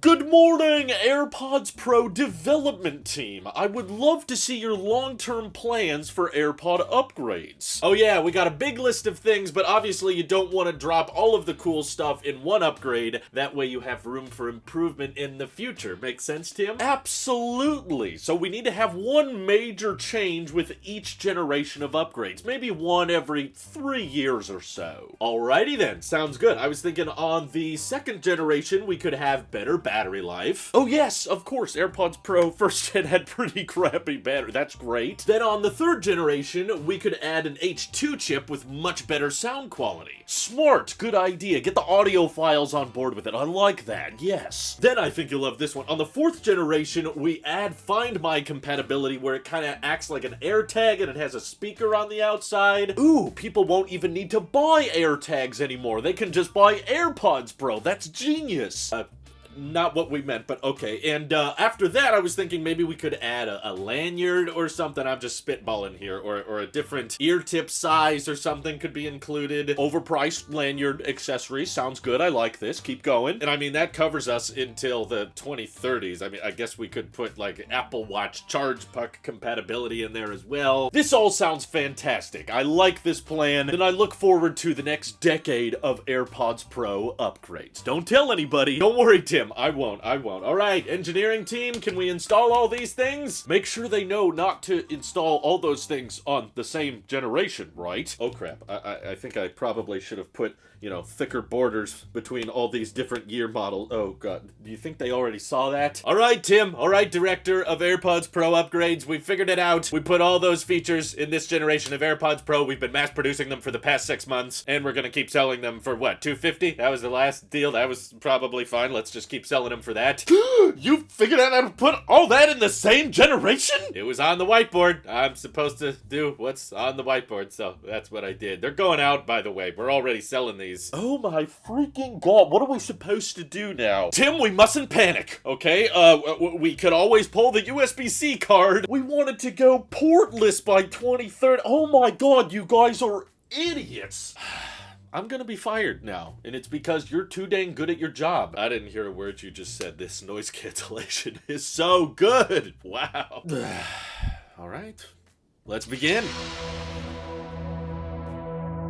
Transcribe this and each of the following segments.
Good morning, AirPods Pro development team. I would love to see your long-term plans for AirPod upgrades. Oh yeah, we got a big list of things, but obviously you don't want to drop all of the cool stuff in one upgrade. That way you have room for improvement in the future. Make sense, Tim? Absolutely. So we need to have one major change with each generation of upgrades. Maybe one every 3 years or so. Alrighty then, sounds good. I was thinking on the second generation we could have better battery life. Oh yes, of course, AirPods Pro first gen had pretty crappy battery. That's great. Then on the third generation, we could add an H2 chip with much better sound quality. Smart, good idea. Get the audio files on board with it. I like that, yes. Then I think you'll love this one. On the fourth generation, we add Find My compatibility where it kind of acts like an AirTag and it has a speaker on the outside. Ooh, people won't even need to buy AirTags anymore. They can just buy AirPods Pro. That's genius. Not what we meant, but okay. And after that, I was thinking maybe we could add a lanyard or something. I'm just spitballing here. Or a different ear tip size or something could be included. Overpriced lanyard accessory. Sounds good. I like this. Keep going. And I mean, that covers us until the 2030s. I mean, I guess we could put like Apple Watch charge puck compatibility in there as well. This all sounds fantastic. I like this plan. And I look forward to the next decade of AirPods Pro upgrades. Don't tell anybody. Don't worry, Tim. I won't. All right, engineering team, can we install all these things? Make sure they know not to install all those things on the same generation, right? Oh crap, I think I probably should have put, thicker borders between all these different year models. Oh god, do you think they already saw that? All right, Tim. All right, director of AirPods Pro upgrades. We figured it out. We put all those features in this generation of AirPods Pro. We've been mass producing them for the past 6 months, and we're gonna keep selling them for what, $250? That was the last deal. That was probably fine. Let's just keep selling them for that. You figured out how to put all that in the same generation? It was on the whiteboard. I'm supposed to do what's on the whiteboard, so that's what I did. They're going out, by the way. We're already selling these. Oh my freaking god, what are we supposed to do now? Tim, we mustn't panic, okay? We could always pull the USB-C card. We wanted to go portless by 2030. Oh my god, you guys are idiots. I'm gonna be fired now, and it's because you're too dang good at your job. I didn't hear a word you just said. This noise cancellation is so good. Wow. All right, let's begin.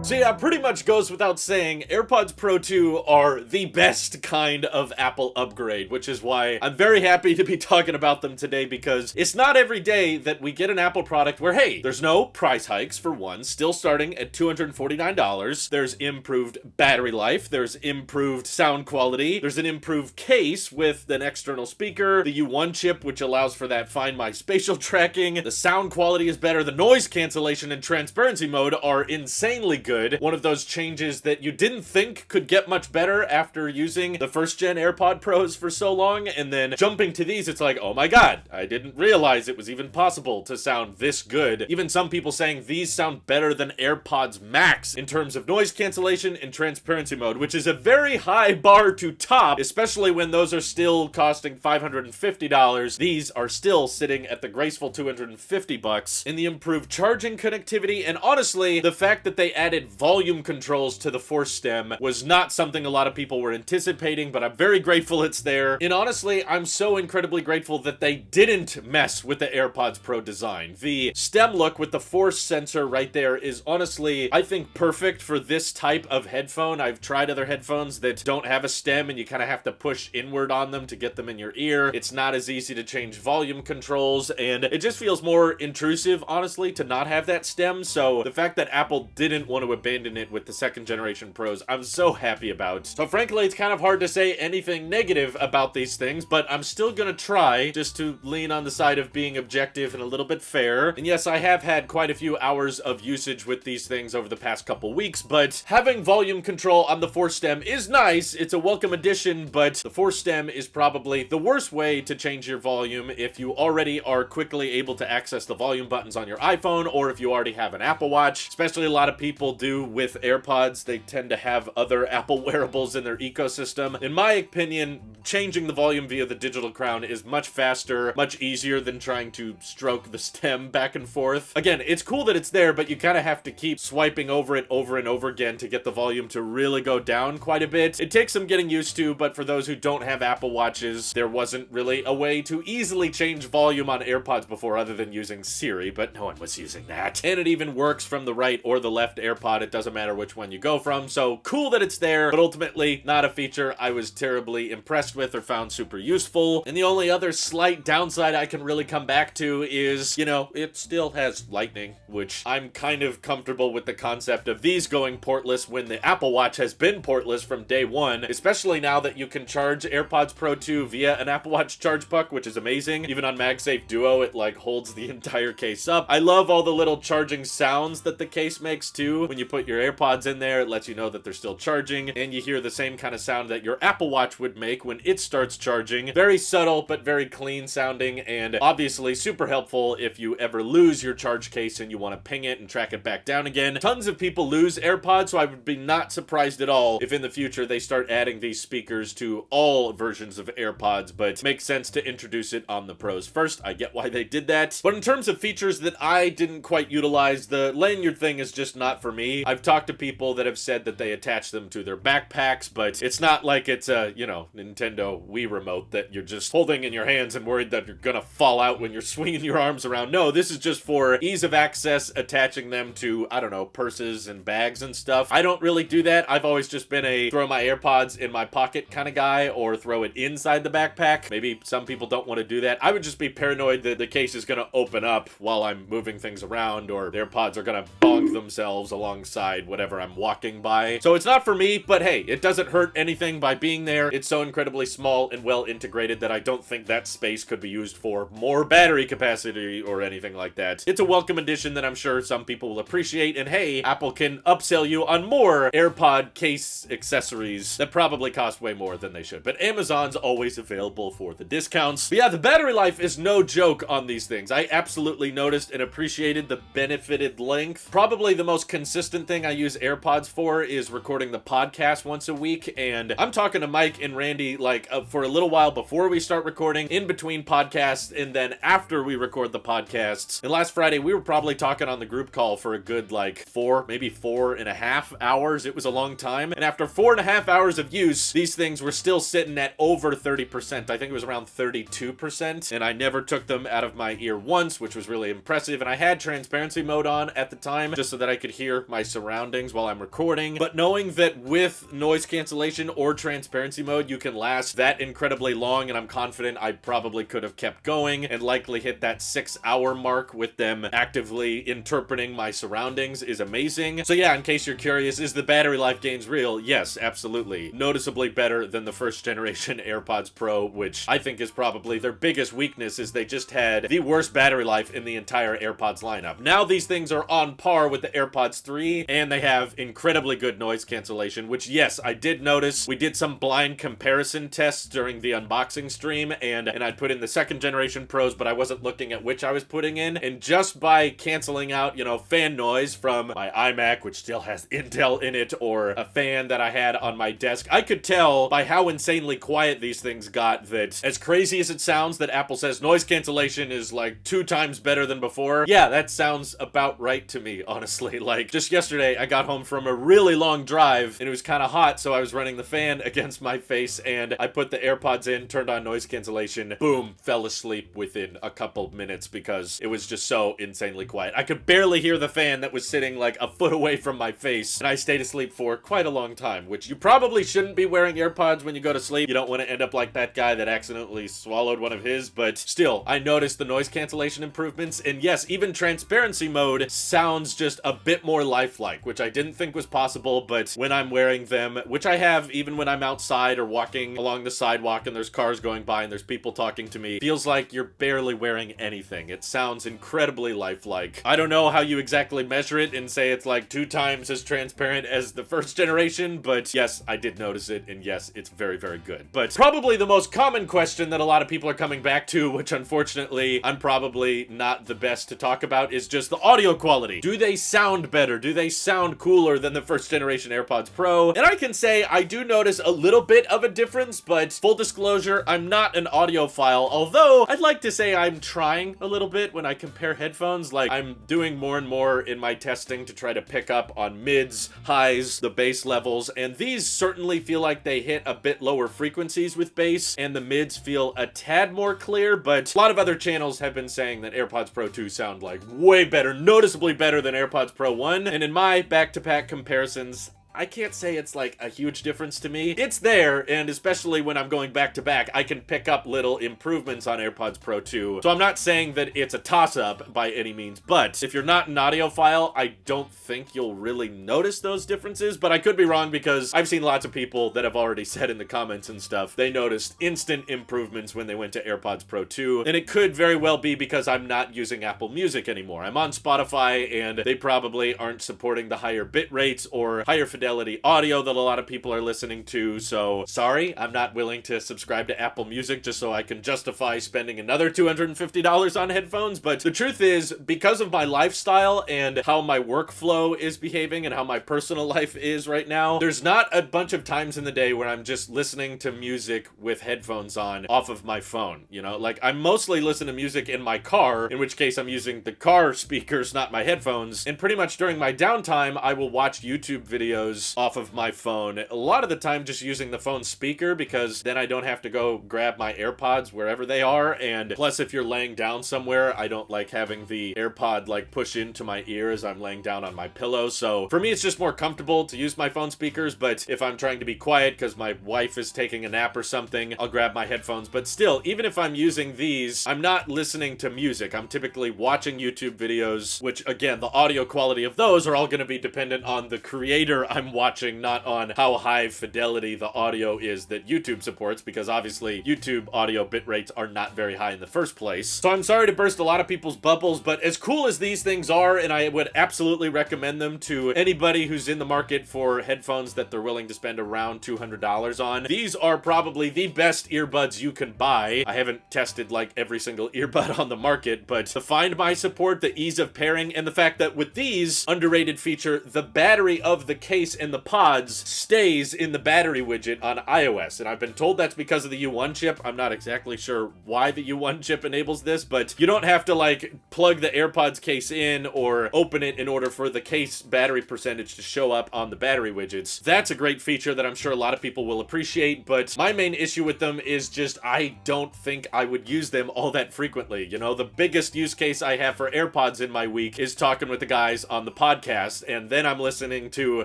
So yeah, pretty much goes without saying, AirPods Pro 2 are the best kind of Apple upgrade, which is why I'm very happy to be talking about them today, because it's not every day that we get an Apple product where, hey, there's no price hikes for one, still starting at $249. There's improved battery life, there's improved sound quality, there's an improved case with an external speaker, the U1 chip, which allows for that Find My spatial tracking, the sound quality is better, the noise cancellation and transparency mode are insanely good. One of those changes that you didn't think could get much better after using the first gen AirPod Pros for so long, and then jumping to these, it's like, oh my god, I didn't realize it was even possible to sound this good. Even some people saying these sound better than AirPods Max in terms of noise cancellation and transparency mode, which is a very high bar to top, especially when those are still costing $550. These are still sitting at the graceful $250, in the improved charging connectivity, and honestly, the fact that they added volume controls to the Force stem was not something a lot of people were anticipating, but I'm very grateful it's there. And honestly, I'm so incredibly grateful that they didn't mess with the AirPods Pro design. The stem look with the Force sensor right there is honestly, I think, perfect for this type of headphone. I've tried other headphones that don't have a stem and you kind of have to push inward on them to get them in your ear. It's not as easy to change volume controls, and it just feels more intrusive, honestly, to not have that stem. So the fact that Apple didn't want to abandon it with the second generation Pros, I'm so happy about. So frankly, it's kind of hard to say anything negative about these things, but I'm still gonna try just to lean on the side of being objective and a little bit fair. And yes, I have had quite a few hours of usage with these things over the past couple weeks, but having volume control on the Force stem is nice. It's a welcome addition, but the Force stem is probably the worst way to change your volume if you already are quickly able to access the volume buttons on your iPhone, or if you already have an Apple Watch. Especially a lot of people do with AirPods. They tend to have other Apple wearables in their ecosystem. In my opinion, changing the volume via the digital crown is much faster, much easier than trying to stroke the stem back and forth. Again, it's cool that it's there, but you kind of have to keep swiping over it over and over again to get the volume to really go down quite a bit. It takes some getting used to, but for those who don't have Apple Watches, there wasn't really a way to easily change volume on AirPods before other than using Siri, but no one was using that. And it even works from the right or the left AirPod. It doesn't matter which one you go from, so cool that it's there, but ultimately not a feature I was terribly impressed with or found super useful. And the only other slight downside I can really come back to is, you know, it still has lightning, which I'm kind of comfortable with the concept of these going portless when the Apple Watch has been portless from day one, especially now that you can charge AirPods Pro 2 via an Apple Watch charge puck, which is amazing. Even on MagSafe Duo, it like holds the entire case up. I love all the little charging sounds that the case makes too. When you put your AirPods in there, it lets you know that they're still charging, and you hear the same kind of sound that your Apple Watch would make when it starts charging. Very subtle, but very clean sounding, and obviously super helpful if you ever lose your charge case and you want to ping it and track it back down again. Tons of people lose AirPods, so I would be not surprised at all if in the future they start adding these speakers to all versions of AirPods, but it makes sense to introduce it on the Pros first. I get why they did that. But in terms of features that I didn't quite utilize, the lanyard thing is just not for me. I've talked to people that have said that they attach them to their backpacks, but it's not like it's a, you know, Nintendo Wii remote that you're just holding in your hands and worried that you're gonna fall out when you're swinging your arms around. No, this is just for ease of access, attaching them to, I don't know, purses and bags and stuff. I don't really do that. I've always just been a throw my AirPods in my pocket kind of guy, or throw it inside the backpack. Maybe some people don't want to do that. I would just be paranoid that the case is gonna open up while I'm moving things around, or the AirPods are gonna bonk themselves alongside whatever I'm walking by. So it's not for me, but hey, it doesn't hurt anything by being there. It's so incredibly small and well integrated that I don't think that space could be used for more battery capacity or anything like that. It's a welcome addition that I'm sure some people will appreciate, and hey, Apple can upsell you on more AirPod case accessories that probably cost way more than they should. But Amazon's always available for the discounts. But yeah, the battery life is no joke on these things. I absolutely noticed and appreciated the benefited length. Probably the most consistent thing I use AirPods for is recording the podcast once a week, and I'm talking to Mike and Randy like for a little while before we start recording, in between podcasts, and then after we record the podcasts. And last Friday we were probably talking on the group call for a good like 4.5 hours. It was a long time, and after 4.5 hours of use, these things were still sitting at over 30%. I think it was around 32%, and I never took them out of my ear once, which was really impressive. And I had transparency mode on at the time just so that I could hear my surroundings while I'm recording. But knowing that with noise cancellation or transparency mode you can last that incredibly long, and I'm confident I probably could have kept going and likely hit that 6-hour mark with them actively interpreting my surroundings, is amazing. So yeah, in case you're curious, is the battery life gains real? Yes, absolutely. Noticeably better than the first generation AirPods Pro, which I think is probably their biggest weakness, is they just had the worst battery life in the entire AirPods lineup. Now these things are on par with the AirPods 3, and they have incredibly good noise cancellation, which yes, I did notice. We did some blind comparison tests during the unboxing stream, and I'd put in the second generation Pros, but I wasn't looking at which I was putting in, and just by canceling out, you know, fan noise from my iMac, which still has Intel in it, or a fan that I had on my desk, I could tell by how insanely quiet these things got that, as crazy as it sounds that Apple says noise cancellation is like 2 times better than before, yeah, that sounds about right to me, honestly. Like, just yesterday, I got home from a really long drive, and it was kind of hot, so I was running the fan against my face, and I put the AirPods in, turned on noise cancellation, boom, fell asleep within a couple minutes because it was just so insanely quiet. I could barely hear the fan that was sitting like a foot away from my face, and I stayed asleep for quite a long time, which you probably shouldn't be wearing AirPods when you go to sleep. You don't want to end up like that guy that accidentally swallowed one of his, but still, I noticed the noise cancellation improvements, and yes, even transparency mode sounds just a bit more lifelike, which I didn't think was possible, but when I'm wearing them, which I have even when I'm outside or walking along the sidewalk and there's cars going by and there's people talking to me, feels like you're barely wearing anything. It sounds incredibly lifelike. I don't know how you exactly measure it and say it's like 2 times as transparent as the first generation, but yes, I did notice it, and yes, it's very, very good. But probably the most common question that a lot of people are coming back to, which unfortunately I'm probably not the best to talk about, is just the audio quality. Do they sound better? Do Do they sound cooler than the first generation AirPods Pro? And I can say I do notice a little bit of a difference, but full disclosure, I'm not an audiophile, although I'd like to say I'm trying a little bit when I compare headphones. Like, I'm doing more and more in my testing to try to pick up on mids, highs, the bass levels, and these certainly feel like they hit a bit lower frequencies with bass, and the mids feel a tad more clear, but a lot of other channels have been saying that AirPods Pro 2 sound like way better, noticeably better than AirPods Pro 1, and in my back-to-back comparisons, I can't say it's like a huge difference to me. It's there, and especially when I'm going back to back, I can pick up little improvements on AirPods Pro 2. So I'm not saying that it's a toss-up by any means, but if you're not an audiophile, I don't think you'll really notice those differences, but I could be wrong because I've seen lots of people that have already said in the comments and stuff, they noticed instant improvements when they went to AirPods Pro 2, and it could very well be because I'm not using Apple Music anymore. I'm on Spotify, and they probably aren't supporting the higher bit rates or higher fidelity audio that a lot of people are listening to, so sorry, I'm not willing to subscribe to Apple Music just so I can justify spending another $250 on headphones, but the truth is, because of my lifestyle and how my workflow is behaving and how my personal life is right now, there's not a bunch of times in the day where I'm just listening to music with headphones on off of my phone, you know? Like, I mostly listen to music in my car, in which case I'm using the car speakers, not my headphones, and pretty much during my downtime, I will watch YouTube videos off of my phone, a lot of the time just using the phone speaker, because then I don't have to go grab my AirPods wherever they are, and plus if you're laying down somewhere, I don't like having the AirPod like push into my ear as I'm laying down on my pillow, so for me it's just more comfortable to use my phone speakers, but if I'm trying to be quiet because my wife is taking a nap or something, I'll grab my headphones, but still, even if I'm using these, I'm not listening to music. I'm typically watching YouTube videos, which again, the audio quality of those are all going to be dependent on the creator I'm watching, not on how high fidelity the audio is that YouTube supports, because obviously YouTube audio bit rates are not very high in the first place. So I'm sorry to burst a lot of people's bubbles, but as cool as these things are, and I would absolutely recommend them to anybody who's in the market for headphones that they're willing to spend around $200 on, these are probably the best earbuds you can buy. I haven't tested like every single earbud on the market, but the Find My support, the ease of pairing, and the fact that with these, underrated feature, the battery of the case and the pods stays in the battery widget on iOS, and I've been told that's because of the U1 chip. I'm not exactly sure why the U1 chip enables this, but you don't have to like plug the AirPods case in or open it in order for the case battery percentage to show up on the battery widgets. That's a great feature that I'm sure a lot of people will appreciate, but my main issue with them is just I don't think I would use them all that frequently. You know, the biggest use case I have for AirPods in my week is talking with the guys on the podcast, and then I'm listening to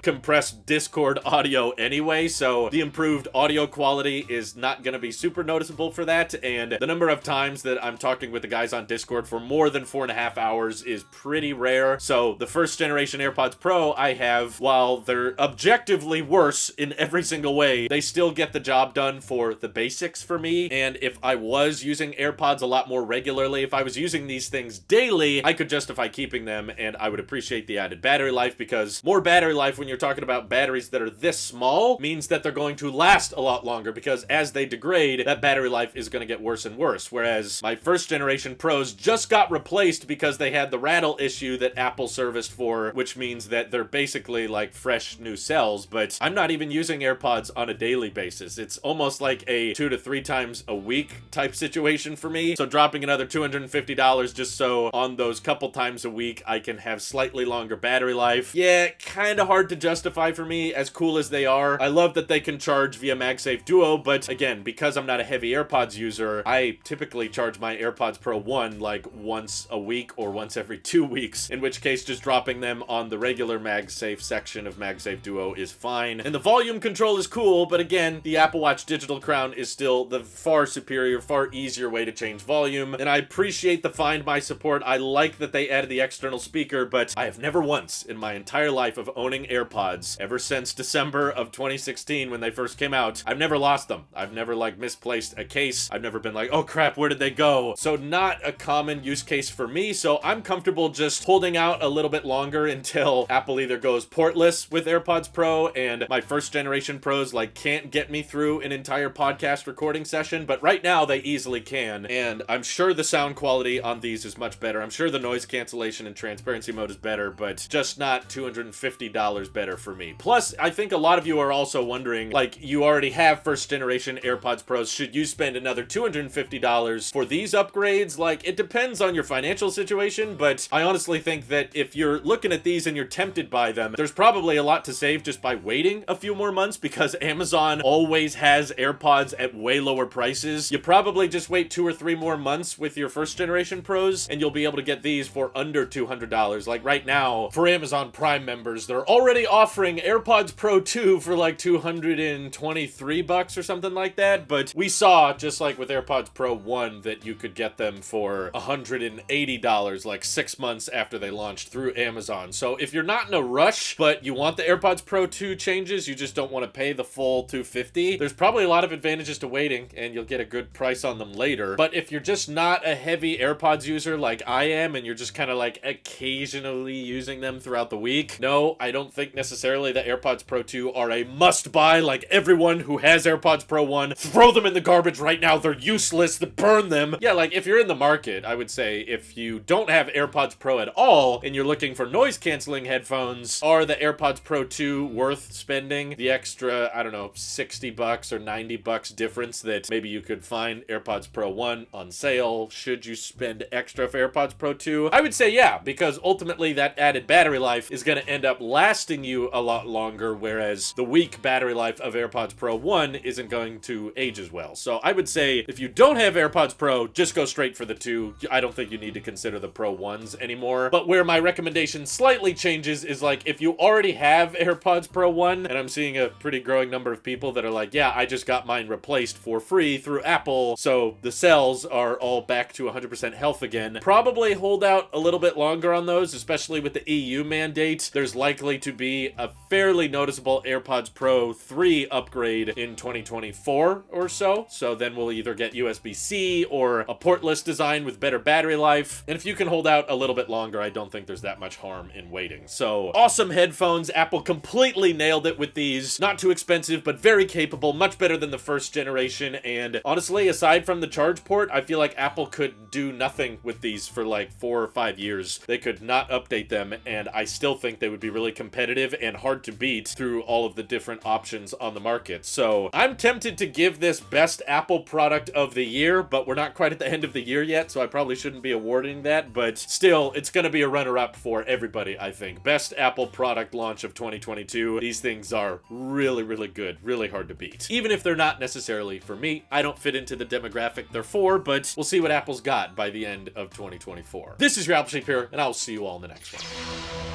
compressed Discord audio anyway, so the improved audio quality is not going to be super noticeable for that, and the number of times that I'm talking with the guys on Discord for more than 4.5 hours is pretty rare. So the first generation AirPods Pro I have, while they're objectively worse in every single way, they still get the job done for the basics for me, and if I was using AirPods a lot more regularly, if I was using these things daily, I could justify keeping them, and I would appreciate the added battery life, because more battery life when you're talking about batteries that are this small means that they're going to last a lot longer, because as they degrade, that battery life is going to get worse and worse, whereas my first generation Pros just got replaced because they had the rattle issue that Apple serviced for, which means that they're basically like fresh new cells, but I'm not even using AirPods on a daily basis. It's almost like a 2 to 3 times a week type situation for me, so dropping another $250 just so on those couple times a week I can have slightly longer battery life, yeah, kind of hard to justify for me, as cool as they are. I love that they can charge via MagSafe Duo, but again, because I'm not a heavy AirPods user, I typically charge my AirPods Pro 1 like once a week or once every 2 weeks, in which case just dropping them on the regular MagSafe section of MagSafe Duo is fine. And the volume control is cool, but again, the Apple Watch Digital Crown is still the far superior, far easier way to change volume, and I appreciate the Find My support. I like that they added the external speaker, but I have never once in my entire life of owning AirPods AirPods ever since December of 2016 when they first came out. I've never lost them. I've never like misplaced a case. I've never been like, oh crap, where did they go? So not a common use case for me. So I'm comfortable just holding out a little bit longer until Apple either goes portless with AirPods Pro and my first generation Pros like can't get me through an entire podcast recording session. But right now they easily can. And I'm sure the sound quality on these is much better. I'm sure the noise cancellation and transparency mode is better, but just not $250 better for me. Plus, I think a lot of you are also wondering, like, you already have first generation AirPods Pros. Should you spend another $250 for these upgrades? Like, it depends on your financial situation, but I honestly think that if you're looking at these and you're tempted by them, there's probably a lot to save just by waiting a few more months because Amazon always has AirPods at way lower prices. You probably just wait 2 or 3 more months with your first generation Pros and you'll be able to get these for under $200. Like right now, for Amazon Prime members, they're already offering AirPods Pro 2 for like $223 or something like that, but we saw, just like with AirPods Pro 1, that you could get them for $180 like 6 months after they launched through Amazon. So if you're not in a rush, but you want the AirPods Pro 2 changes, you just don't want to pay the full $250, there's probably a lot of advantages to waiting and you'll get a good price on them later. But if you're just not a heavy AirPods user like I am and you're just kind of like occasionally using them throughout the week, no, I don't think necessarily the AirPods Pro 2 are a must buy. Like everyone who has AirPods Pro 1, throw them in the garbage right now. They're useless. Burn them. Yeah, like if you're in the market, I would say if you don't have AirPods Pro at all and you're looking for noise canceling headphones, are the AirPods Pro 2 worth spending the extra, I don't know, $60 or $90 difference that maybe you could find AirPods Pro 1 on sale? Should you spend extra for AirPods Pro 2? I would say yeah, because ultimately that added battery life is going to end up lasting you a lot longer, whereas the weak battery life of AirPods Pro 1 isn't going to age as well. So I would say if you don't have AirPods Pro, just go straight for the 2. I don't think you need to consider the Pro 1s anymore. But where my recommendation slightly changes is like if you already have AirPods Pro 1, and I'm seeing a pretty growing number of people that are like, yeah, I just got mine replaced for free through Apple, so the cells are all back to 100% health again. Probably hold out a little bit longer on those, especially with the EU mandate. There's likely to be a fairly noticeable AirPods Pro 3 upgrade in 2024 or so. So then we'll either get USB-C or a portless design with better battery life. And if you can hold out a little bit longer, I don't think there's that much harm in waiting. So awesome headphones. Apple completely nailed it with these. Not too expensive, but very capable, much better than the first generation. And honestly, aside from the charge port, I feel like Apple could do nothing with these for like 4 or 5 years. They could not update them, and I still think they would be really competitive and hard to beat through all of the different options on the market. So I'm tempted to give this best Apple product of the year, but we're not quite at the end of the year yet, so I probably shouldn't be awarding that, but still, it's going to be a runner-up for everybody, I think. Best Apple product launch of 2022. These things are really, really good, really hard to beat. Even if they're not necessarily for me, I don't fit into the demographic they're for, but we'll see what Apple's got by the end of 2024. This is your Apple Sheep here, and I'll see you all in the next one.